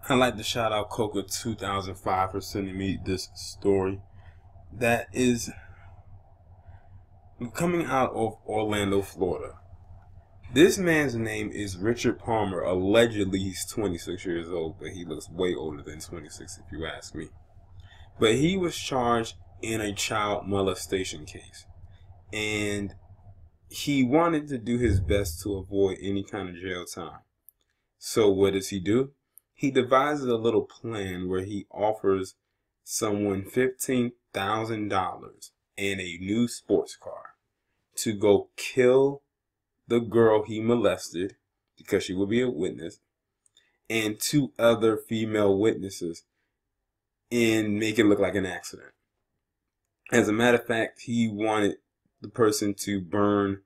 I'd like to shout out Coca 2005 for sending me this story that is coming out of Orlando, Florida. This man's name is Richard Palmer. Allegedly, he's 26 years old, but he looks way older than 26 if you ask me. But he was charged in a child molestation case. And he wanted to do his best to avoid any kind of jail time. So what does he do? He devises a little plan where he offers someone $15,000 and a new sports car to go kill the girl he molested, because she will be a witness, and two other female witnesses, and make it look like an accident. As a matter of fact, he wanted the person to burn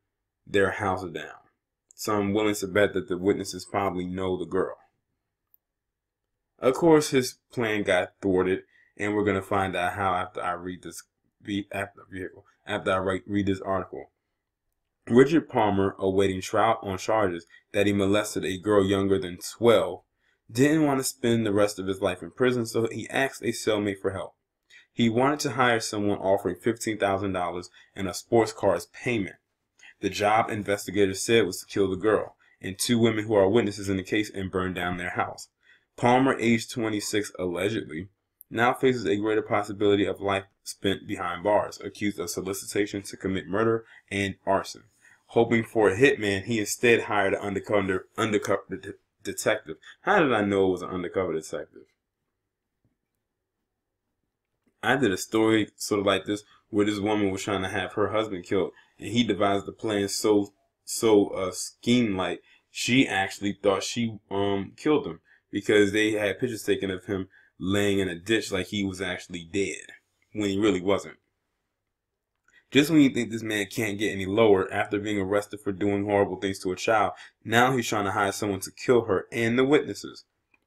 their house down. So I'm willing to bet that the witnesses probably know the girl. Of course, his plan got thwarted, and we're gonna find out how after I read this read this article. Richard Palmer, awaiting trial on charges that he molested a girl younger than 12, didn't want to spend the rest of his life in prison, so he asked a cellmate for help. He wanted to hire someone offering $15,000 and a sports car as payment. The job, investigators said, was to kill the girl and two women who are witnesses in the case and burn down their house. Palmer, aged 26 allegedly, now faces a greater possibility of life spent behind bars, accused of solicitation to commit murder and arson. Hoping for a hitman, he instead hired an undercover detective. How did I know it was an undercover detective? I did a story sort of like this where this woman was trying to have her husband killed, and he devised the plan so scheme-like she actually thought she killed him, because they had pictures taken of him laying in a ditch like he was actually dead when he really wasn't. Just when you think this man can't get any lower, after being arrested for doing horrible things to a child, now he's trying to hire someone to kill her and the witnesses.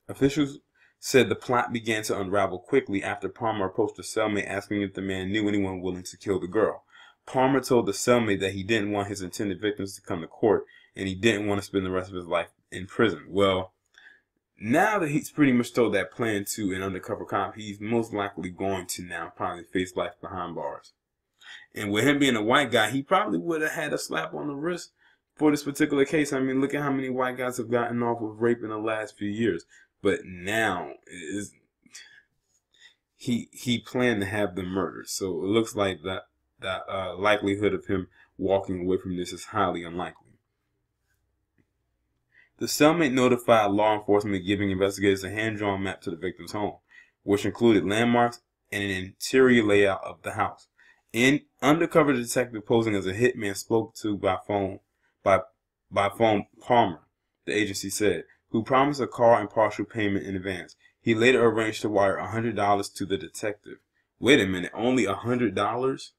Officials said the plot began to unravel quickly after Palmer approached a cellmate asking if the man knew anyone willing to kill the girl. Palmer told the cellmate that he didn't want his intended victims to come to court, and he didn't want to spend the rest of his life in prison. Well, now that he's pretty much told that plan to an undercover cop, he's most likely going to now probably face life behind bars. And with him being a white guy, he probably would have had a slap on the wrist for this particular case. I mean, look at how many white guys have gotten off with rape in the last few years. But now he planned to have them murdered. So it looks like that likelihood of him walking away from this is highly unlikely. The cellmate notified law enforcement, giving investigators a hand-drawn map to the victim's home, which included landmarks and an interior layout of the house. An undercover detective posing as a hitman spoke to by phone Palmer, the agency said, who promised a car and partial payment in advance. He later arranged to wire $100 to the detective. Wait a minute, only $100?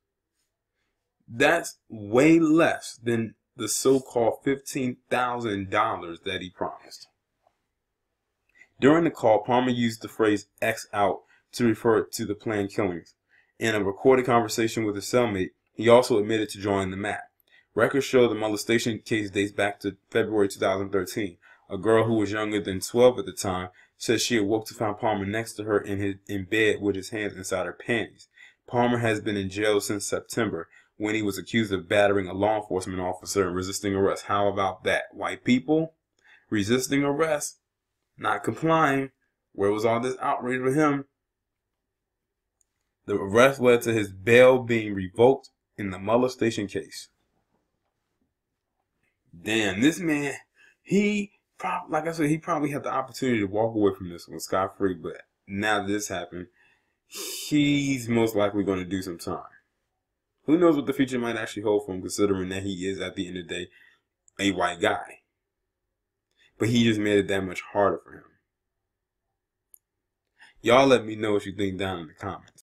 That's way less than the so-called $15,000 that he promised. During the call, Palmer used the phrase X out to refer to the planned killings. In a recorded conversation with his cellmate, he also admitted to drawing the map. Records show the molestation case dates back to February 2013. A girl who was younger than 12 at the time said she awoke to find Palmer next to her in bed with his hands inside her panties. Palmer has been in jail since September, when he was accused of battering a law enforcement officer and resisting arrest. How about that? White people resisting arrest, not complying. Where was all this outrage with him? The arrest led to his bail being revoked in the molestation case. Damn, this man, like I said, he probably had the opportunity to walk away from this one scot-free, but now that this happened, he's most likely going to do some time. Who knows what the future might actually hold for him, considering that he is, at the end of the day, a white guy. But he just made it that much harder for him. Y'all let me know what you think down in the comments.